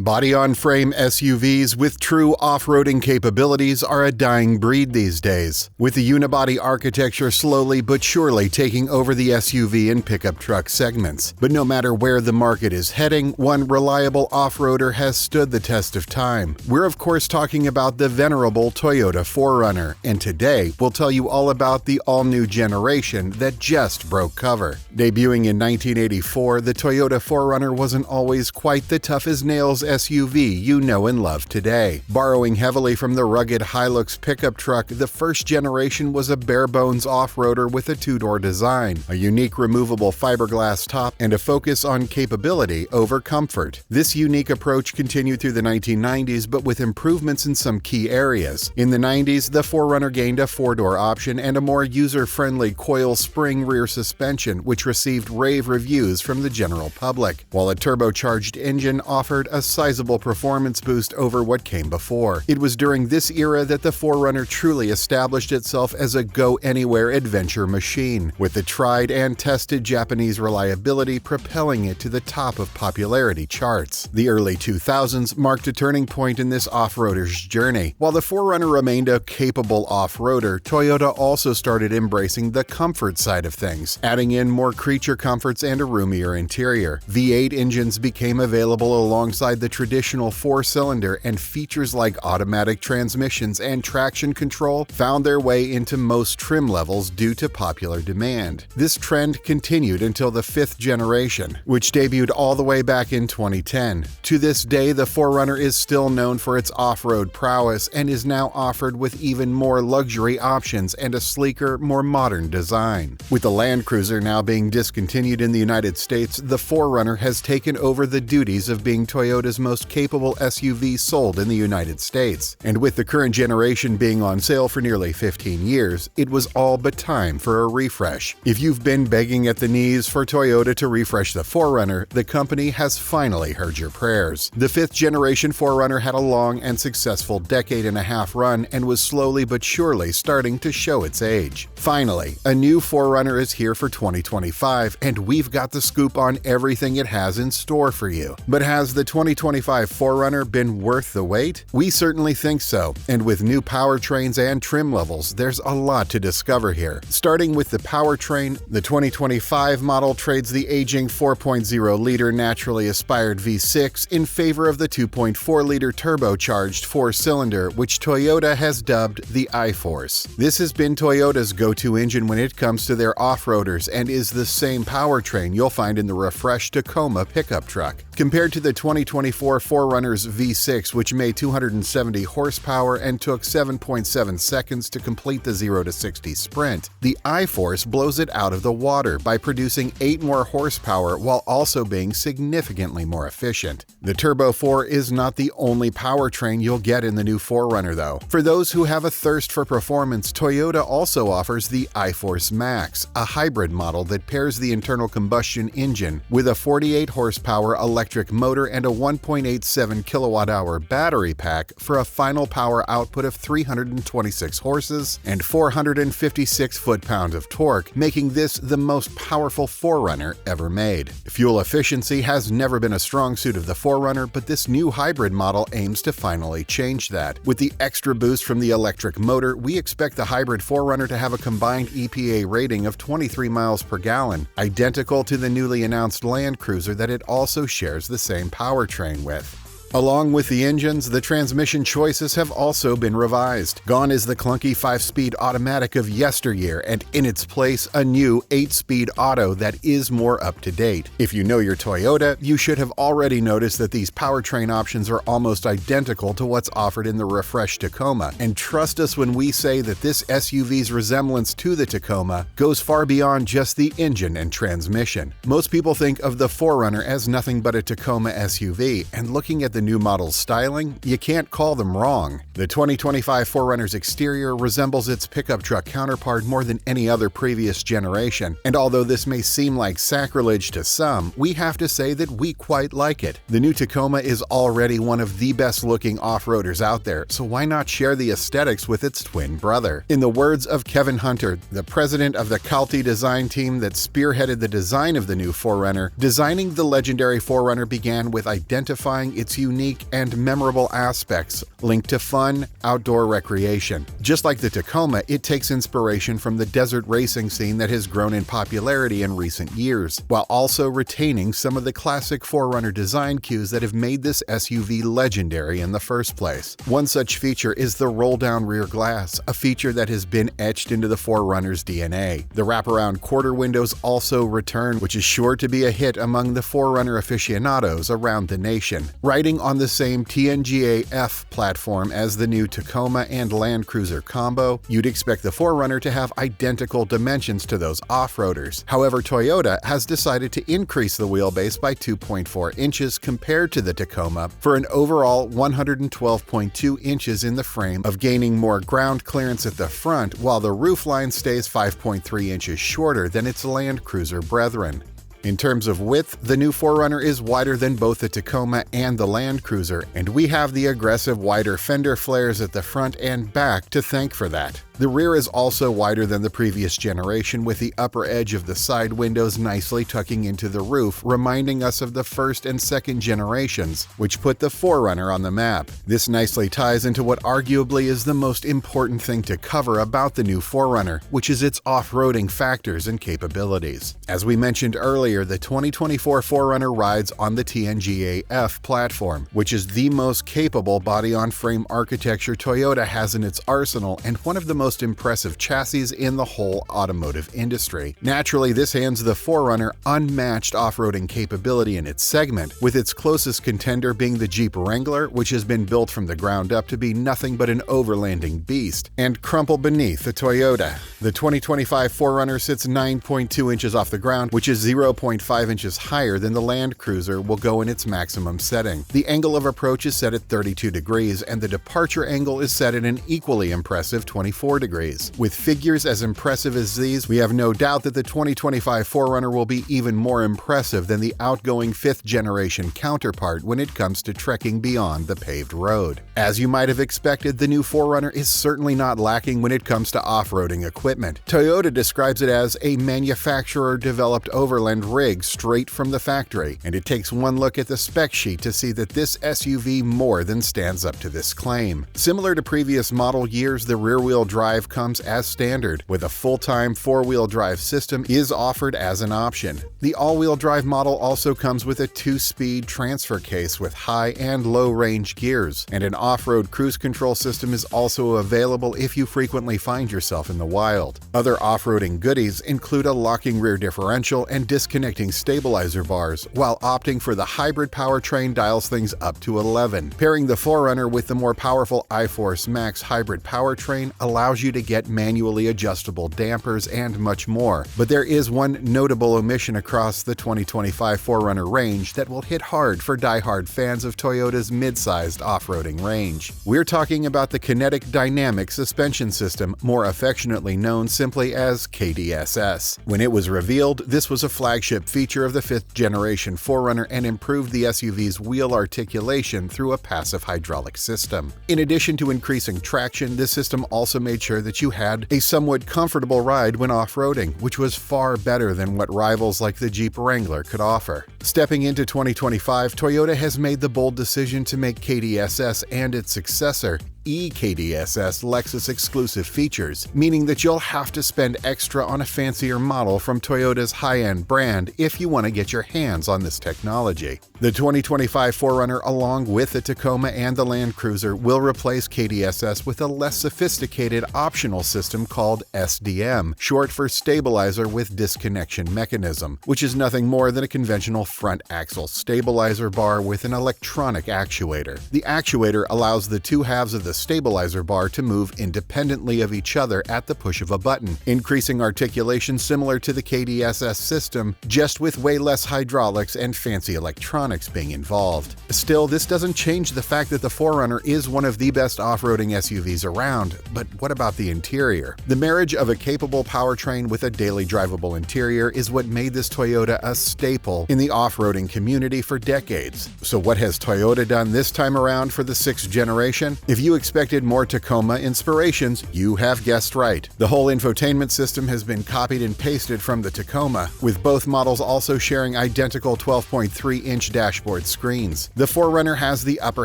Body-on-frame SUVs with true off-roading capabilities are a dying breed these days, with the unibody architecture slowly but surely taking over the SUV and pickup truck segments. But no matter where the market is heading, one reliable off-roader has stood the test of time. We're of course talking about the venerable Toyota 4Runner, and today we'll tell you all about the all-new generation that just broke cover. Debuting in 1984, the Toyota 4Runner wasn't always quite the tough-as-nails SUV you know and love today. Borrowing heavily from the rugged Hilux pickup truck, the first generation was a bare-bones off-roader with a two-door design, a unique removable fiberglass top, and a focus on capability over comfort. This unique approach continued through the 1990s, but with improvements in some key areas. In the 90s, the 4Runner gained a four-door option and a more user-friendly coil spring rear suspension, which received rave reviews from the general public, while a turbocharged engine offered a sizable performance boost over what came before. It was during this era that the 4Runner truly established itself as a go-anywhere adventure machine, with the tried and tested Japanese reliability propelling it to the top of popularity charts. The early 2000s marked a turning point in this off-roader's journey. While the 4Runner remained a capable off-roader, Toyota also started embracing the comfort side of things, adding in more creature comforts and a roomier interior. V8 engines became available alongside the traditional four-cylinder, and features like automatic transmissions and traction control found their way into most trim levels due to popular demand. This trend continued until the fifth generation, which debuted all the way back in 2010. To this day, the 4Runner is still known for its off-road prowess and is now offered with even more luxury options and a sleeker, more modern design. With the Land Cruiser now being discontinued in the United States, the 4Runner has taken over the duties of being Toyota's most capable SUV sold in the United States. And with the current generation being on sale for nearly 15 years, it was all but time for a refresh. If you've been begging at the knees for Toyota to refresh the 4Runner, the company has finally heard your prayers. The fifth generation 4Runner had a long and successful decade-and-a-half run and was slowly but surely starting to show its age. Finally, a new 4Runner is here for 2025, and we've got the scoop on everything it has in store for you. But has the 2025 4Runner been worth the wait? We certainly think so, and with new powertrains and trim levels, there's a lot to discover here. Starting with the powertrain, the 2025 model trades the aging 4.0-liter naturally aspired V6 in favor of the 2.4-liter turbocharged four-cylinder, which Toyota has dubbed the I-Force. This has been Toyota's go-to engine when it comes to their off-roaders and is the same powertrain you'll find in the refreshed Tacoma pickup truck. Compared to the 2024 4Runner's V6, which made 270 horsepower and took 7.7 seconds to complete the 0 to 60 sprint, the I-Force blows it out of the water by producing 8 more horsepower while also being significantly more efficient. The Turbo 4 is not the only powertrain you'll get in the new 4Runner though. For those who have a thirst for performance, Toyota also offers the I-Force Max, a hybrid model that pairs the internal combustion engine with a 48 horsepower electric motor and a 1.87 kilowatt-hour battery pack for a final power output of 326 horses and 456 foot-pounds of torque, making this the most powerful 4Runner ever made. Fuel efficiency has never been a strong suit of the 4Runner, but this new hybrid model aims to finally change that. With the extra boost from the electric motor, we expect the hybrid 4Runner to have a combined EPA rating of 23 miles per gallon, identical to the newly announced Land Cruiser that it also shares the same powertrain with. Along with the engines, the transmission choices have also been revised. Gone is the clunky 5-speed automatic of yesteryear, and in its place, a new 8-speed auto that is more up-to-date. If you know your Toyota, you should have already noticed that these powertrain options are almost identical to what's offered in the refreshed Tacoma, and trust us when we say that this SUV's resemblance to the Tacoma goes far beyond just the engine and transmission. Most people think of the 4Runner as nothing but a Tacoma SUV, and looking at the new model's styling, you can't call them wrong. The 2025 4Runner's exterior resembles its pickup truck counterpart more than any other previous generation, and although this may seem like sacrilege to some, we have to say that we quite like it. The new Tacoma is already one of the best-looking off-roaders out there, so why not share the aesthetics with its twin brother? In the words of Kevin Hunter, the president of the Calty design team that spearheaded the design of the new 4Runner, designing the legendary 4Runner began with identifying its unique and memorable aspects linked to fun, outdoor recreation. Just like the Tacoma, it takes inspiration from the desert racing scene that has grown in popularity in recent years, while also retaining some of the classic 4Runner design cues that have made this SUV legendary in the first place. One such feature is the roll-down rear glass, a feature that has been etched into the 4Runner's DNA. The wraparound quarter windows also return, which is sure to be a hit among the 4Runner aficionados around the nation. Riding on the same TNGA-F platform as the new Tacoma and Land Cruiser combo, you'd expect the 4Runner to have identical dimensions to those off-roaders. However, Toyota has decided to increase the wheelbase by 2.4 inches compared to the Tacoma for an overall 112.2 inches in the frame of gaining more ground clearance at the front, while the roofline stays 5.3 inches shorter than its Land Cruiser brethren. In terms of width, the new 4Runner is wider than both the Tacoma and the Land Cruiser, and we have the aggressive wider fender flares at the front and back to thank for that. The rear is also wider than the previous generation, with the upper edge of the side windows nicely tucking into the roof, reminding us of the first and second generations, which put the 4Runner on the map. This nicely ties into what arguably is the most important thing to cover about the new 4Runner, which is its off-roading factors and capabilities. As we mentioned earlier, the 2024 4Runner rides on the TNGA-F platform, which is the most capable body-on-frame architecture Toyota has in its arsenal and one of the most impressive chassis in the whole automotive industry. Naturally, this hands the 4Runner unmatched off-roading capability in its segment, with its closest contender being the Jeep Wrangler, which has been built from the ground up to be nothing but an overlanding beast, and crumple beneath the Toyota. The 2025 4Runner sits 9.2 inches off the ground, which is 0.5 inches higher than the Land Cruiser will go in its maximum setting. The angle of approach is set at 32 degrees, and the departure angle is set at an equally impressive 24 degrees. With figures as impressive as these, we have no doubt that the 2025 4Runner will be even more impressive than the outgoing 5th generation counterpart when it comes to trekking beyond the paved road. As you might have expected, the new 4Runner is certainly not lacking when it comes to off-roading equipment. Toyota describes it as a manufacturer-developed overland rig straight from the factory, and it takes one look at the spec sheet to see that this SUV more than stands up to this claim. Similar to previous model years, the rear-wheel drive comes as standard, with a full-time 4-wheel drive system is offered as an option. The all-wheel drive model also comes with a 2-speed transfer case with high and low-range gears, and an off-road cruise control system is also available if you frequently find yourself in the wild. Other off-roading goodies include a locking rear differential and disconnecting stabilizer bars, while opting for the hybrid powertrain dials things up to 11. Pairing the 4Runner with the more powerful iForce Max hybrid powertrain allows you to get manually adjustable dampers and much more. But there is one notable omission across the 2025 4Runner range that will hit hard for die-hard fans of Toyota's mid-sized off-roading range. We're talking about the Kinetic Dynamic Suspension System, more affectionately known simply as KDSS. When it was revealed, this was a flagship feature of the 5th generation 4Runner and improved the SUV's wheel articulation through a passive hydraulic system. In addition to increasing traction, this system also made sure that you had a somewhat comfortable ride when off-roading, which was far better than what rivals like the Jeep Wrangler could offer. Stepping into 2025, Toyota has made the bold decision to make KDSS and its successor EKDSS Lexus exclusive features, meaning that you'll have to spend extra on a fancier model from Toyota's high-end brand if you want to get your hands on this technology. The 2025 4Runner, along with the Tacoma and the Land Cruiser, will replace KDSS with a less sophisticated optional system called SDM, short for Stabilizer with Disconnection Mechanism, which is nothing more than a conventional front axle stabilizer bar with an electronic actuator. The actuator allows the two halves of the stabilizer bar to move independently of each other at the push of a button, increasing articulation similar to the KDSS system, just with way less hydraulics and fancy electronics being involved. Still, this doesn't change the fact that the 4Runner is one of the best off-roading SUVs around, but what about the interior? The marriage of a capable powertrain with a daily drivable interior is what made this Toyota a staple in the off-roading community for decades. So what has Toyota done this time around for the 6th generation? If you expected more Tacoma inspirations, you have guessed right. The whole infotainment system has been copied and pasted from the Tacoma, with both models also sharing identical 12.3-inch dashboard screens. The 4Runner has the upper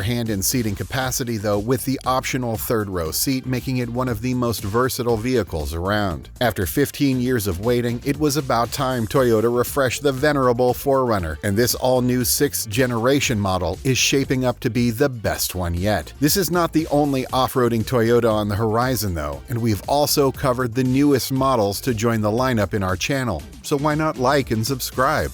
hand in seating capacity though, with the optional third-row seat making it one of the most versatile vehicles around. After 15 years of waiting, it was about time Toyota refreshed the venerable 4Runner, and this all-new 6th generation model is shaping up to be the best one yet. This is not the only off-roading Toyota on the horizon though, and we've also covered the newest models to join the lineup in our channel, so why not like and subscribe?